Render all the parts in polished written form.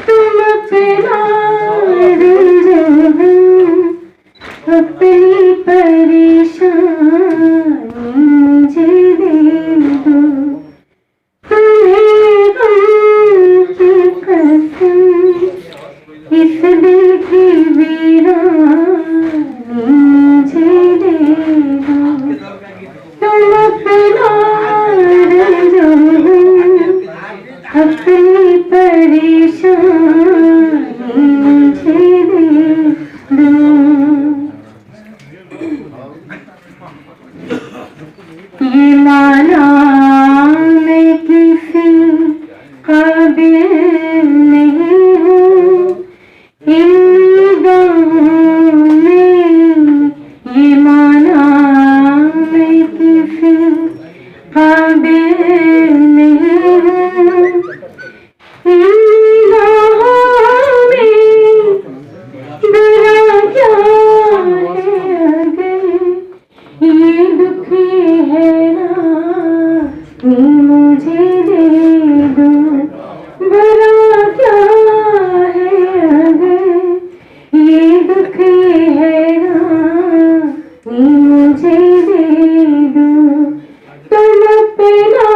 तुम अपना अपनी परेशानी मुझे दे दो, तुम्हें गम की कसम इस दिल की वीरानी मुझे दे दो, तुम अपना अपनी परेशानी मुझे दे दो। ये माना मैं किसी काबिल नहीं हूँ इन निगाहों में, ये माना मैं किसी काबिल नहीं हूँ इन निगाहों में, बुरा क्या है अगर ये दुखी है ना मुझे दे दो, बुरा क्या है अगर ये दुखी है ना मुझे दे दो, तुम अपना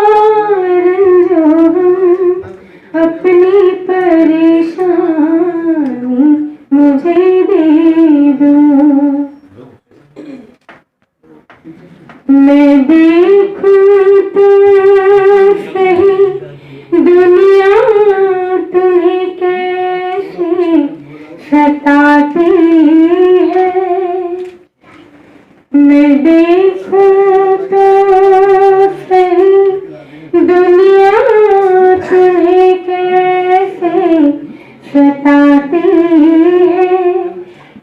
रंजो अपनी परेशानी मुझे दे दो। मैं देखूं तो सही दुनिया तुम्हें कैसे सताती है, मैं देखूं तो सही दुनिया तुम्हें कैसे सताती है,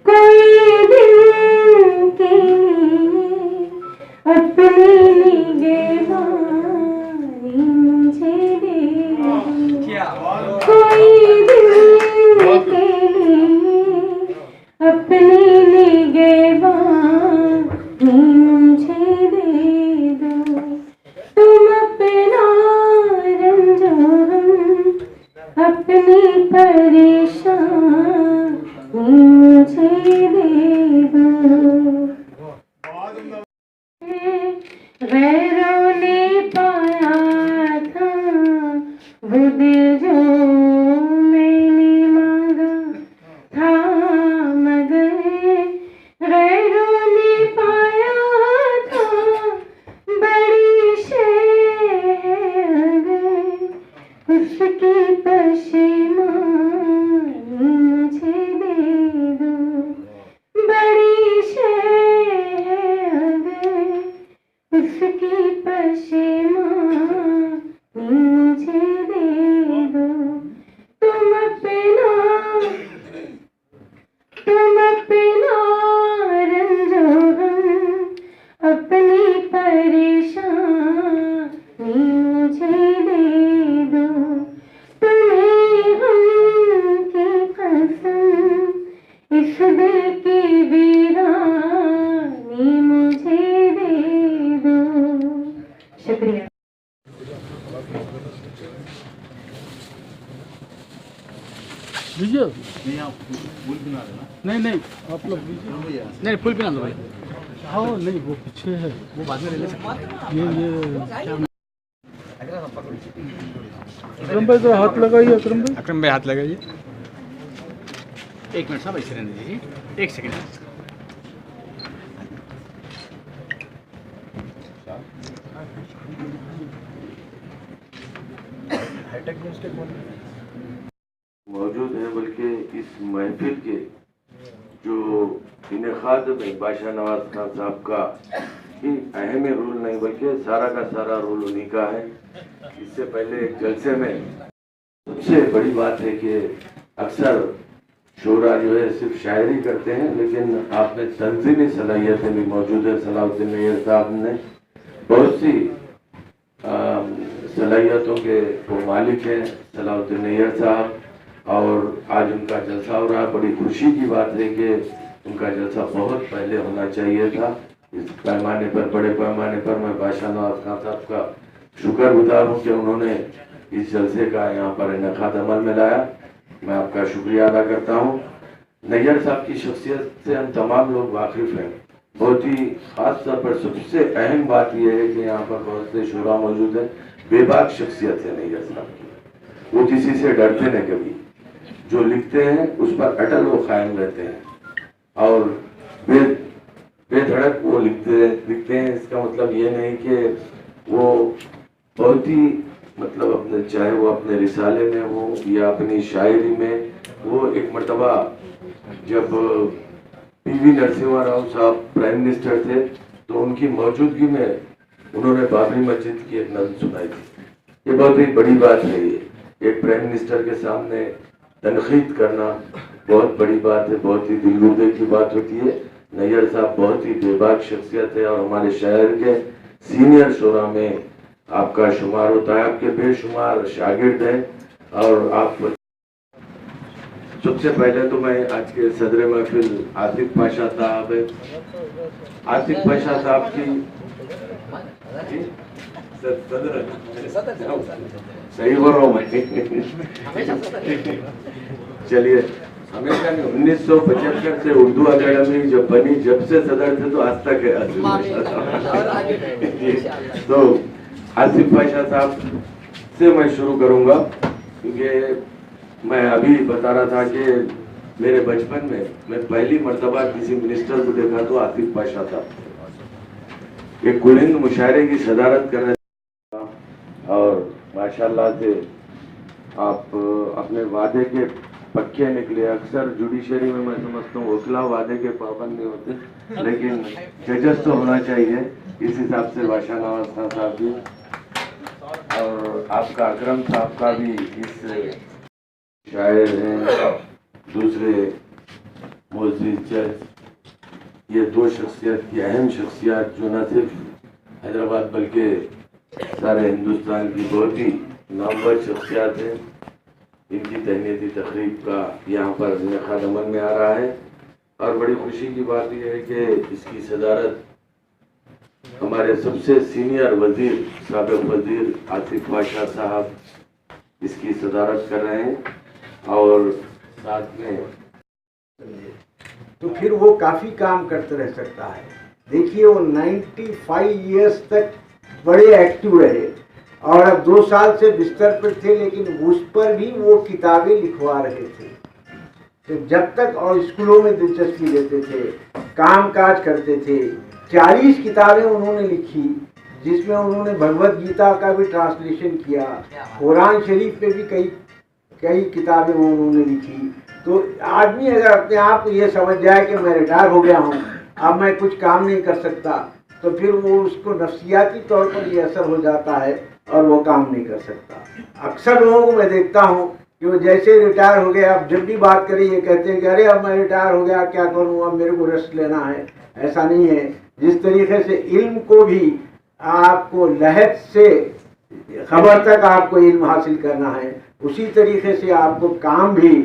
कोई दिन के अपनी निगहबानी मुझे दे दो, कोई दिन के अपनी निगहबानी मुझे दे दो, तुम अपना रंजो अपनी परेशानी मुझे दे दो। गैरों ने पाया था वो दिल जो मैंने मांगा था, मगर गैरों ने पाया था बड़ी शहर उसकी पशेमानी मुझे दे दो, बड़ी शहर उसकी पशेमानी मुझे दे दो, तुम अपना रंजो अपनी परेशानी मुझे दे दो, तुम्हें गम की कसम इस दिल की वीरानी मुझे दे दो। शुक्रिया। लीजिए। नहीं आप फूल बना देना। नहीं आप लोग लीजिए। नहीं फूल बना दो भाई। हाँ नहीं वो पीछे है, वो बाद में ले सकते हैं। ये अकरम भाई जरा हाथ लगाइए। अकरम भाई हाथ लगाइए। एक मिनट साहब ऐसे रहने दीजिए, एक सेकंड। मौजूद है, बल्कि इस महफिल के जो इनेकाद में बादशाह नवाज खान साहब का ही अहम रोल नहीं बल्कि सारा का सारा रोल उन्हीं का है। इससे पहले एक जलसे में सबसे बड़ी बात है कि अक्सर शोरा जो है सिर्फ शायरी करते हैं, लेकिन आप में तंजीमी सलाहियतें भी मौजूद है। सलाउद्दीन नैयर साहब ने बहुत सी सलाहियतों के वो मालिक हैं सलाउद्दीन नैयर साहब, और आज उनका जलसा हो रहा है। बड़ी खुशी की बात है कि उनका जलसा बहुत पहले होना चाहिए था। इस पैमाने पर, बड़े पैमाने पर मैं बादशाह नवाज खान साहब का शुक्रगुजार हूँ कि उन्होंने इस जलसे का यहाँ पर इनेकाद अमल में लाया। मैं आपका शुक्रिया अदा करता हूँ। नैयर साहब की शख्सियत से हम तमाम लोग वाकिफ हैं। बहुत ही खास तौर पर सबसे अहम बात यह है कि यहाँ पर बहुत से शुरा मौजूद है। बेबाक शख्सियत है नैयर साहब की, वो किसी से डरते नहीं कभी। जो लिखते हैं उस पर अटल वो कायम रहते हैं और बेधड़क वो लिखते हैं। इसका मतलब ये नहीं कि वो बहुत ही मतलब अपने, चाहे वो अपने रिसाले में हो या अपनी शायरी में, वो एक मर्तबा जब पीवी नरसिम्हा राव साहब प्राइम मिनिस्टर थे तो उनकी मौजूदगी में उन्होंने बाबरी मस्जिद की एक नज़्म सुनाई थी। ये बहुत ही बड़ी बात है। ये एक प्राइम मिनिस्टर के सामने तनकीद करना बहुत बड़ी बात है, बहुत ही दिलरुबे की बात होती है। नैयर साहब बहुत ही बेबाक शख्सियत है और हमारे शहर के सीनियर शोरा में आपका शुमार होता है। आपके बेशुमार शागिर्द हैं और आप सबसे पहले तो मैं आज के सदर महफिल आतिफ पाशा साहब है, आतिफ पाशा साहब की सदर सही बोल रहा हूँ मैं। चलिए, हमेशा 1975 से उर्दू अकादमी जब बनी, जब से सदर थे तो आज तक है। तो आसिफ पाशा साहब से मैं शुरू करूंगा क्योंकि मैं अभी बता रहा था कि मेरे बचपन में मैं पहली मर्तबा किसी मिनिस्टर को देखा तो आसिफ पाशा साहब एक कुल-हिंद मुशायरे की सदारत कर रहे थे और माशाल्लाह से आप अपने वादे के पक्के निकले। अक्सर जुडिशरी में मैं समझता हूँ वकीला वादे के पाबंद नहीं होते, लेकिन जजस तो होना चाहिए। इस हिसाब से बादशाह नवाज खान साहब भी और आपका अकरम साहब का भी इस शायर हैं, दूसरे मोअज़्ज़िज़ जज, ये दो शख्सियत की अहम शख्सियत जो न सिर्फ हैदराबाद बल्कि सारे हिंदुस्तान की बहुत ही नामवर शख्सियत हैं। इनकी तहनीती तकरीब का यहाँ पर इनेकाद अमल में आ रहा है और बड़ी खुशी की बात यह है कि इसकी सदारत हमारे सबसे सीनियर वजीर, साबिक़ वजीर आसिफ पाशा साहब इसकी सदारत कर रहे हैं और साथ में तो फिर वो काफ़ी काम करते रह सकता है। देखिए, वो 95 ईयर्स तक बड़े एक्टिव रहे और अब 2 साल से बिस्तर पर थे, लेकिन उस पर भी वो किताबें लिखवा रहे थे। तो जब तक, और स्कूलों में दिलचस्पी लेते थे, काम काज करते थे। 40 किताबें उन्होंने लिखी, जिसमें उन्होंने भगवत गीता का भी ट्रांसलेशन किया, कुरान शरीफ पे भी कई किताबें उन्होंने लिखी। तो आदमी अगर अपने आप को ये समझ जाए कि मैं रिटायर हो गया हूँ, अब मैं कुछ काम नहीं कर सकता, तो फिर वो उसको नफ्सियाती तौर पर ये असर हो जाता है और वो काम नहीं कर सकता। अक्सर लोगों को मैं देखता हूँ कि वो जैसे रिटायर हो गए, अब जब भी बात करें ये कहते हैं कि अरे अब मैं रिटायर हो गया, क्या करूँ, अब मेरे को रेस्ट लेना है। ऐसा नहीं है। जिस तरीके से इल्म को भी आपको लहद से खबर तक आपको इल्म हासिल करना है, उसी तरीके से आपको काम भी,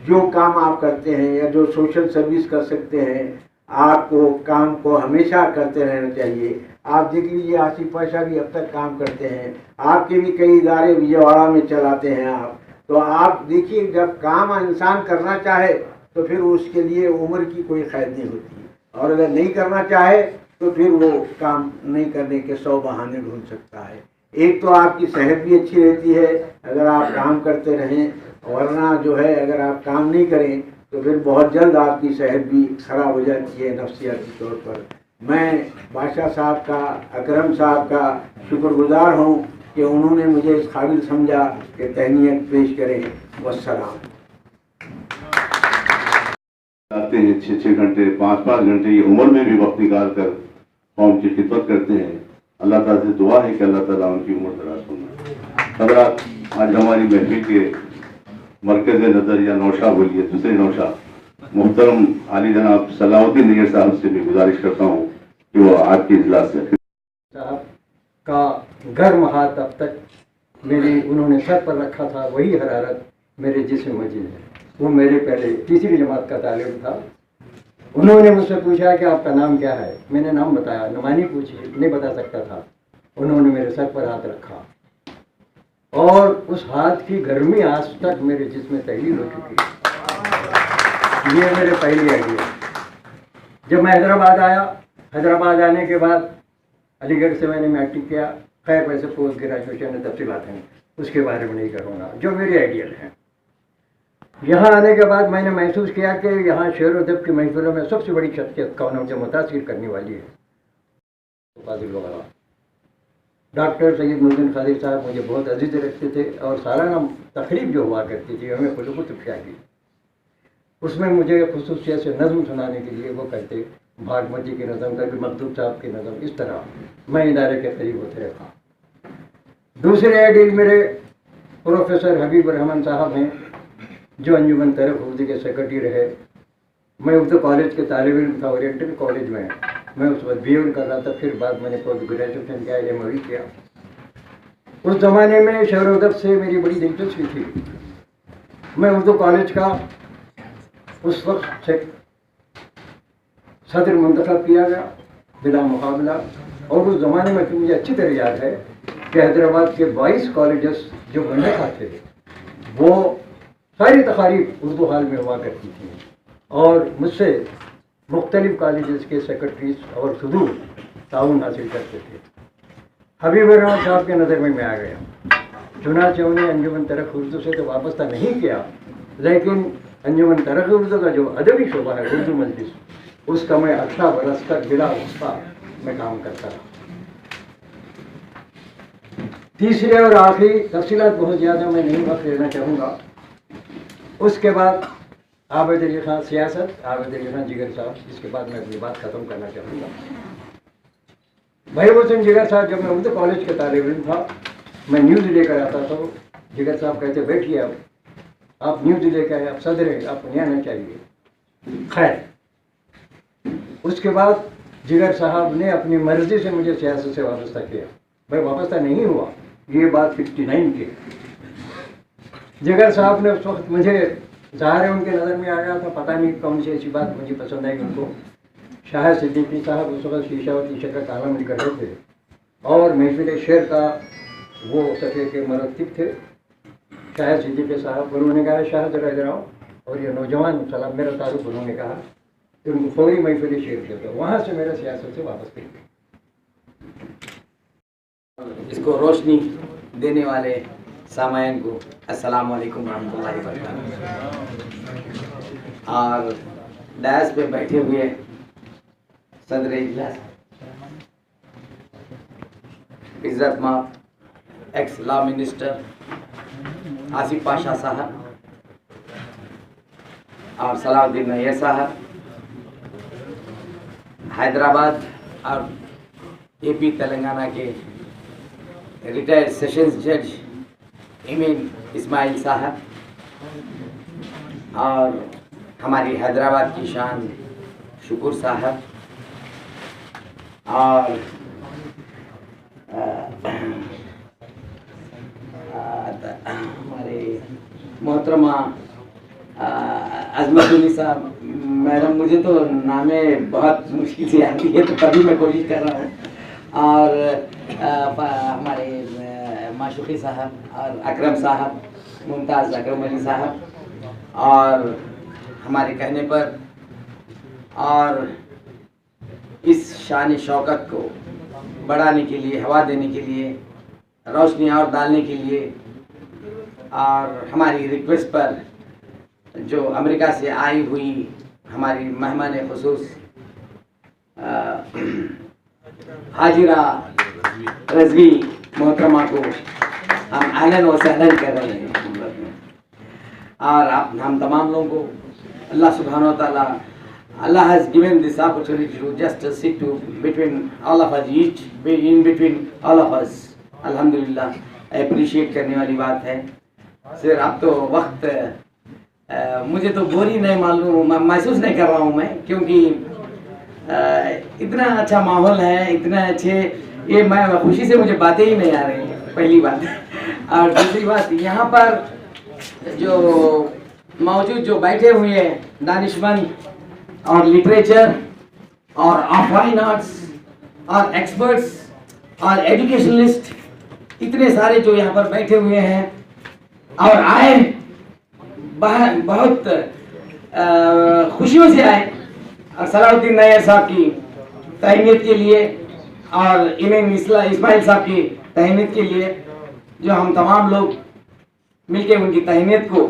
जो काम आप करते हैं या जो सोशल सर्विस कर सकते हैं, आपको काम को हमेशा करते रहना चाहिए। आप देख लीजिए, आसिफ पाशा भी अब तक काम करते हैं, आपके भी कई इदारे विजयवाड़ा में चलाते हैं आप। तो आप देखिए, जब काम इंसान करना चाहे तो फिर उसके लिए उम्र की कोई कैद नहीं होती, और अगर नहीं करना चाहे तो फिर वो काम नहीं करने के 100 बहाने ढूंढ सकता है। एक तो आपकी सेहत भी अच्छी रहती है अगर आप काम करते रहें, वरना जो है अगर आप काम नहीं करें तो फिर बहुत जल्द आपकी सेहत भी खराब हो जाती है नफ्सियाती तौर पर। मैं बादशाह साहब का, अकरम साहब का शुक्रगुजार हूँ कि उन्होंने मुझे इस काबिल समझा कि तहनीत पेश करें। वस्सलाम। आते हैं 6-6 घंटे, 5-5 घंटे ये उम्र में भी वक्त निकाल कर कौम की खिदमत करते हैं। अल्लाह ताला से दुआ है कि अल्लाह ताला उनकी उम्र दराज फरमाए। हज़रात, आज हमारी महफिल के मरकज़ नज़र या नौशा बोलिए, दूसरे नौशा मुहतरम आली जनाब सलाउद्दीन नैयर साहब से भी गुजारिश करता हूँ कि वो आज के इजलास से साहब का गर्म हाथ अब तक उन्होंने सर पर रखा था, वही हरारत मेरे जिस्म मजीद है। वो मेरे पहले तीसरी जमात का तालिब था। उन्होंने मुझसे पूछा कि आपका नाम क्या है। मैंने नाम बताया, नुमानी पूछी, नहीं बता सकता था। उन्होंने मेरे सर पर हाथ रखा और उस हाथ की गर्मी आज तक मेरे जिस्म में तहलील हो चुकी है। ये मेरे पहली आइडिया। जब मैं हैदराबाद आया, हैदराबाद आने के बाद अलीगढ़ से मैंने मैट्रिक किया। खैर वैसे पोस्ट ग्रेजुएशन में तफसीलात हैं, उसके बारे में नहीं करूँगा, जो मेरे आइडियल हैं। यहाँ आने के बाद मैंने महसूस किया कि यहाँ शेर अदब की महफिलों में सबसे बड़ी शख्सियत कौन मुझे मुतासिर करने वाली है, फाजिल वगैरह। डॉक्टर सैयद मुहसिन खादिर साहब मुझे बहुत अजीज रखते थे और सालाना तकरीब जो हुआ करती थी हमें खुलूक़ुत की, उसमें मुझे खुसूसियत से नज़म सुनाने के लिए वो कहते, भागमती की नज़म, कभी मखदूम साहब की नज़म, इस तरह मैं इदारे के करीब होते रहा। दूसरे आइडियल मेरे प्रोफेसर हबीब रहमान साहब हैं, जो अंजुमन तरफ उर्दू के सेक्रेटरी रहे। मैं उर्दू कॉलेज के तालिब इल्म था, ओरिएंटल कॉलेज में। मैं उस वक्त BA कर रहा था, फिर बाद मैंने पोस्ट ग्रेजुएशन किया, MA किया। उस ज़माने में शेर अदब से मेरी बड़ी दिलचस्पी थी। मैं उर्दू कॉलेज का उस वक्त से सदर मुंतखब किया गया बिला मुकाबला। और उस ज़माने में तो मुझे अच्छी तरह याद है कि हैदराबाद के 22 कॉलेजेस जो मुंतखब थे वो सारी तकारीब उर्दू हाल में हुआ करती थी और मुझसे मुख्तलिफ कॉलेजेस के सेक्रेटरीज और सदूर ताउन हासिल करते थे। हबीब रहमान साहब के नज़र में मैं आ गया। चुनांचे उन्हें अंजुमन तरक़ उर्दू से तो वाबस्ता नहीं किया, लेकिन अंजुमन तरक़ उर्दू का जो अदबी शोबा है उर्दू मजलिस, उसका मैं 18 बरस तक बिला वस्ता में काम करता रहा। तीसरे और आखिरी तफसीलात बहुत ज़्यादा मैं नहीं वक्त लेना चाहूँगा। उसके बाद आबिद अली खान सियासत, आबिद अली खान जिगर साहब, इसके बाद मैं अपनी बात ख़त्म करना चाहूँगा। भाई हुसैन जिगर साहब, जब मैं उर्दू कॉलेज के तालिब इल्म था, मैं न्यूज़ लेकर आता था, तो जिगर साहब कहते बैठिए आप न्यूज़ लेकर आए, आप सदर हैं, आपको नहीं आना चाहिए। खैर उसके बाद जिगर साहब ने अपनी मर्ज़ी से मुझे सियासत से वाबस्ता किया। मैं वाबस्ता नहीं हुआ, ये बात 59 की। जिगर साहब ने उस वक्त मुझे, ज़ाहिर है उनके नज़र में आ गया था, पता नहीं कौन सी ऐसी बात मुझे पसंद आई उनको। शाह सिद्दीकी साहब उस वक्त शीशावती शक्कर तालम कर रहे थे और महफिल शेर का वो सफ़े के मरतब थे। शाह सिद्दीकी साहब, उन्होंने कहा शाह जरा इधर आओ, और ये नौजवान सलाम मेरा तारुफ उन्होंने कहा कि उनको फौरी महफिल शेर किया था। वहाँ से मेरा सियासत से वापस कर गया। इसको रोशनी देने वाले सामायन को अस्सलाम वालेकुम रहमतुल्लाहि व बरकातहू। और डायस पे बैठे हुए सदर इजलास, इज्जत माफ x law minister Asif Pasha साहब और सलाउद्दीन नैयर साहब, हैदराबाद और AP तेलंगाना के रिटायर्ड सेशंस जज इमीन इस्माइल साहब और हमारी हैदराबाद की शान शुकुर साहब और हमारे मोहतरमा अजमतुल्ली साहब मैडम, मुझे तो नामे बहुत मुश्किल से आती है, तो कभी मैं कोशिश कर रहा हूँ। और हमारे माशुकी साहब और अकरम साहब, मुमताज़ अकरम अली साहब, और हमारे कहने पर और इस शान शौकत को बढ़ाने के लिए, हवा देने के लिए, रोशनी और डालने के लिए, और हमारी रिक्वेस्ट पर जो अमेरिका से आई हुई हमारी मेहमान खुसूस हाजिरा रज़वी मोहतरमा को हम अहलन व सहलन कर रहे हैं। और हम तमाम लोगों को अल्लाह सुब्हानहू व तआला, Allah has given this opportunity to just sit to between all of us, each in between all of us. अल्हम्दुलिल्लाह, अप्रिशिएट करने वाली बात है। सर अब तो वक्त मुझे तो बोरी नहीं मालूम, महसूस नहीं कर रहा हूँ मैं, क्योंकि इतना अच्छा माहौल है, इतना अच्छे, ये मैं खुशी से मुझे बातें ही नहीं आ रही हैं, पहली बात। और दूसरी बात, यहाँ पर जो मौजूद जो बैठे हुए हैं दानिशमंद और लिटरेचर और फाइन आर्ट्स और एक्सपर्ट्स, और एजुकेशनलिस्ट इतने सारे जो यहाँ पर बैठे हुए हैं और आए, बहुत खुशियों से आए और सलाउद्दीन नैयर साहब की तहनीत के लिए और इमाम इस्माइल साहब की तहनीत के लिए, जो हम तमाम लोग मिलके उनकी तहनीत को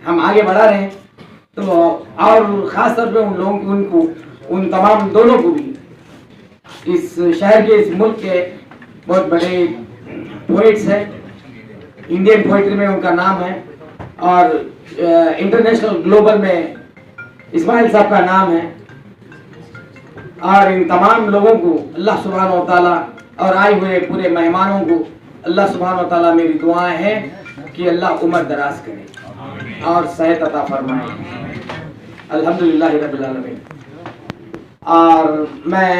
हम आगे बढ़ा रहे हैं। तो और ख़ास तौर पे उन लोगों को, उनको, उन तमाम दोनों को भी, इस शहर के, इस मुल्क के बहुत बड़े पोइट्स हैं, इंडियन पोइट्री में उनका नाम है और इंटरनेशनल ग्लोबल में इस्माइल साहब का नाम है। और इन तमाम लोगों को अल्लाह सुब्हान व तआला और आए हुए पूरे मेहमानों को अल्लाह सुब्हान व तआला, मेरी दुआएं हैं कि अल्लाह उम्र दराज करे और सेहत अता फरमाए। अल्हम्दुलिल्लाह रब्बिल आलमीन। और मैं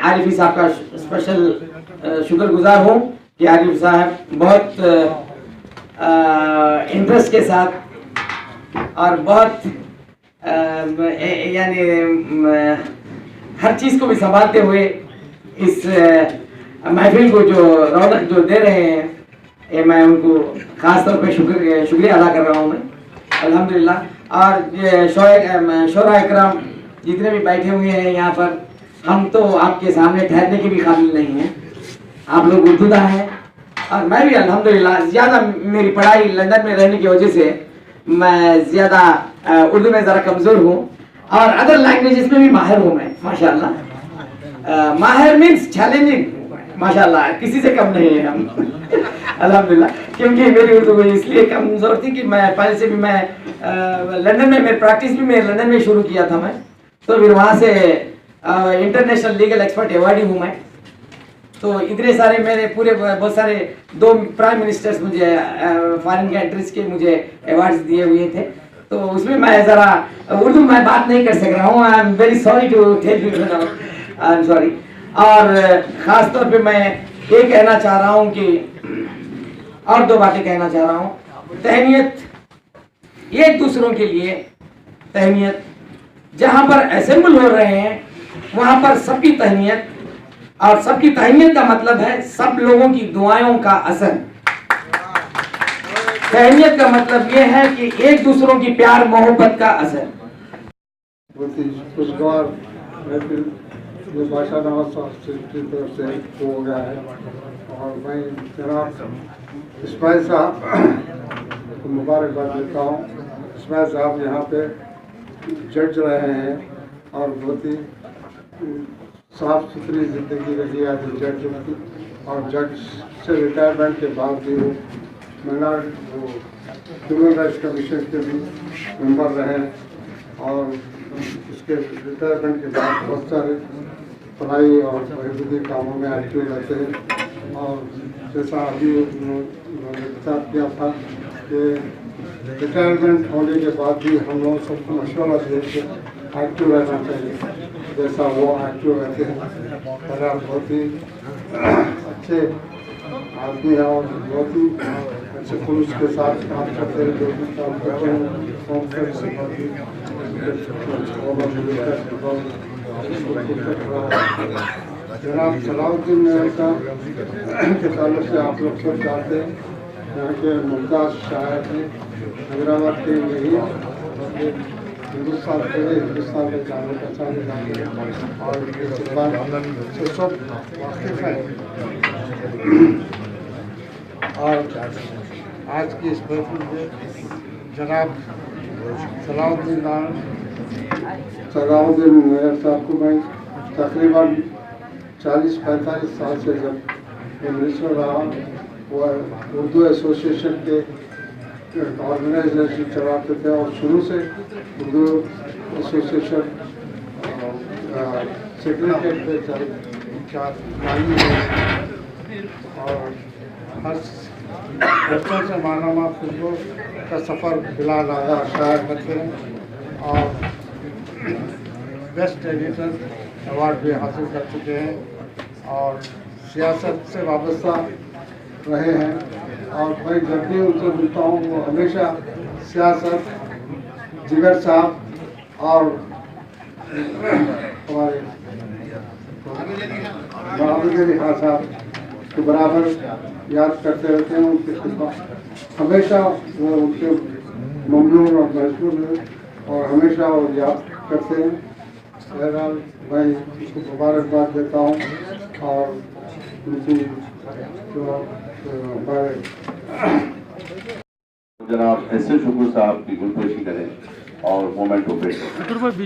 आरिफी साहब का स्पेशल शुक्रगुजार हूँ कि आरिफ साहब बहुत इंटरेस्ट के साथ और बहुत यानी हर चीज़ को भी संभालते हुए इस महफिल को जो रौनक जो दे रहे हैं, ये मैं उनको ख़ास तौर पे शुक्रिया अदा कर रहा हूँ मैं, अल्हम्दुलिल्लाह। और शोरा इकराम जितने भी बैठे हुए हैं यहाँ पर, हम तो आपके सामने ठहरने के भी काबिल नहीं हैं, आप लोग उर्दूदा हैं और मैं भी अल्हम्दुलिल्लाह ज़्यादा, मेरी पढ़ाई लंदन में रहने की वजह से मैं ज़्यादा उर्दू में ज़रा कमज़ोर हूँ और अदर लैंग्वेजेस में भी माहिर हूँ मैं, माशाल्लाह। माहिर मीन्स चैलेंजिंग, माशाल्लाह, किसी से कम नहीं है हम अल्हम्दुलिल्लाह। क्योंकि मेरी उर्दू इसलिए कमज़ोर थी कि मैं पहले से भी मैं लंदन में, मेरी प्रैक्टिस भी मैं लंदन में शुरू किया था मैं, तो फिर वहाँ से इंटरनेशनल लीगल एक्सपर्ट अवार्डी हूँ मैं। तो इतने सारे मेरे पूरे बहुत सारे 2 प्राइम मिनिस्टर्स मुझे फॉरेन कंट्रीज के मुझे अवार्ड्स दिए हुए थे, तो उसमें मैं ज़रा उर्दू में बात नहीं कर सक रहा हूँ। I am very sorry to tell you, I am sorry. और ख़ास तौर पे मैं ये कहना चाह रहा हूँ कि, और 2 बातें कहना चाह रहा हूँ। तहनीत एक दूसरों के लिए, तहनीत जहाँ पर असेंबल हो रहे हैं वहाँ पर सबकी तहनीत, और सबकी तहनीत का मतलब है सब लोगों की दुआओं का असर। तहनीत का मतलब ये है कि एक दूसरों की प्यार मोहब्बत का असर। बहुत ही खुशगवार महफिल जो बादशाह नवाज साहब की तरफ से हो गया है, और मैं जनाब इस्माइल साहब को मुबारकबाद देता हूँ। इस्माइल साहब यहाँ पे जज रहे हैं और बहुत ही साफ सुथरी ज़िंदगी रही आज जज की, और जज से रिटायरमेंट के बाद भी वो ह्यूमन राइट्स कमीशन के भी मेंबर रहे, और उसके रिटायरमेंट के बाद बहुत सारे पढ़ाई और बड़े कामों में एक्टिव रहते हैं। और जैसा अभी उन्होंने विचार किया था कि रिटायरमेंट होने के बाद भी हम लोग सबको मशवरा दे के एक्टिव रहना चाहिए, जैसा वो एक्टिव रहते हैं। और आप बहुत ही अच्छे आदमी हैं और बहुत ही अच्छे पुलिस के साथ काम करते हैं, जो भी काम करते हैं। जनाब सलाउद्दीन नैयर साहब के ताल्लुक से आप लोग सब जानते हैं, यहाँ के मुमताज़ शायर थे, हैदराबाद के यही हिंदुस्तान में जाने पहचाने जाते हैं और इसके बाद से सब वाकिफ हैं। और आज की इस महफिल में जनाब सलाउद्दीन नैयर साहब को मैं तकरीबन 40-45 साल से जब मिनिस्टर रहा, वो उर्दू एसोसिएशन के ऑर्गेनाइजेशन चलाते थे और शुरू से उर्दू एसोसिएशन सेक्रेटरीट पे चालू और हर बच्चों से मानामा फिल्मों का सफ़र बिलाल आगा शायर करते हैं और बेस्ट एडिटर अवार्ड भी हासिल कर चुके हैं और सियासत से वाबस्ता रहे हैं। और मैं जब भी उनसे मिलता हूँ वो हमेशा सियासत, जिगर साहब और हमारे बहादुर अली खान साहब के बराबर याद करते रहते हैं। उनकी खिदमत हमेशा वो उनके ममनून और महसूस है और हमेशा वो याद करते हैं। बहरहाल मैं उसको मुबारकबाद देता हूँ और उनकी जो हमारे जनाब एस.ए. शुक्र साहब की गुलपोशी करें और मोमेंट ऑफ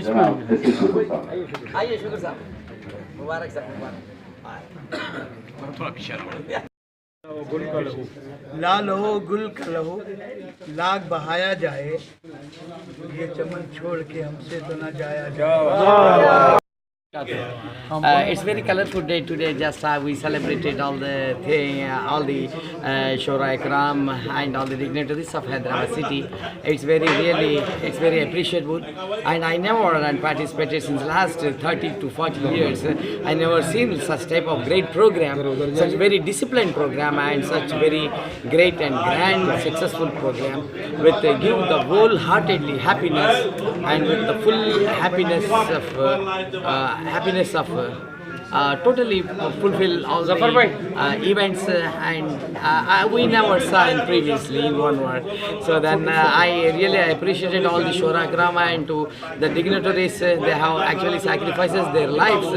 जनाब एस.ए. शुक्र साहब। आइए शुक्र साहब, मुबारक साहब, मुबारक। थोड़ा पीछे आओ। लाल हो गुल कलहो लाग बहाया जाए, ये चमन छोड़ के हमसे तो ना जाया जाए। It's very colorful day today. Just we celebrated all the Shura Ikram and all the dignitaries of Hyderabad city. It's very appreciable. And I never participated since last 30 to 40 years. I never seen such type of great program, such very disciplined program, and such very great and grand successful program with give the wholeheartedly happiness and with the full happiness of totally fulfill all the events and we never saw in previously in one word. So then I really appreciated all the Shura Ikram and to the dignitaries. They have actually sacrifices their lives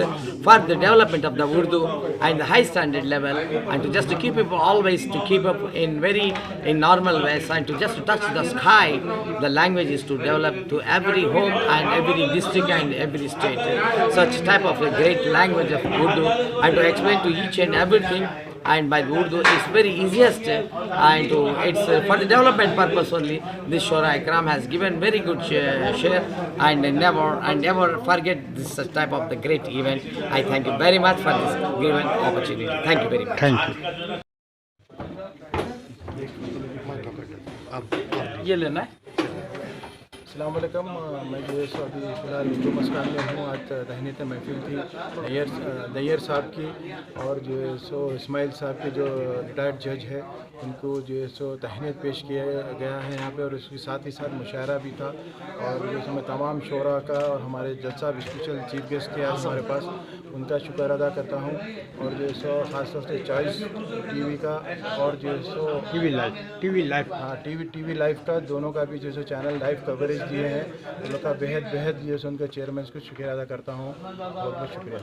for the development of the Urdu and the high standard level, and to just to keep it always to keep up in normal ways, and to just to touch the sky. The language is to develop to every home and every district and every state. Such type of a great language of Urdu, and to explain to each and everything and by the Urdu is very easiest, and it's for the development purpose only. This Shura Ikram has given very good share, and never forget this type of the great event. I thank you very much for this given opportunity. Thank you very much. Thank you. ये लेना है। अस्सलाम वालेकुम। मैं जो है सो अभी फ़िलहाल जो मस्कान में हूँ। आज तहनीत महफिल थी नैयर साहब की, और जो है सो इस्माइल साहब के जो रिटायर्ड जज है उनको जो है सो तहनीत पेश किया गया है यहाँ पे, और उसके साथ ही साथ मुशायरा भी था। और जो है मैं तमाम शोरा का और हमारे जज साहब स्पेशल चीफ गेस्ट थे आज हमारे पास, उनका शुक्र अदा करता हूँ। और जो है सो ख़ासतौर से चॉइस टीवी का और जो है सो टीवी लाइव हाँ टीवी लाइव का दोनों का भी जो है चैनल लाइव कवरेज दिए हैं। उनका बेहद जो है उनका चेयरमैन को शुक्रिया अदा करता हूँ। बहुत बहुत शुक्रिया।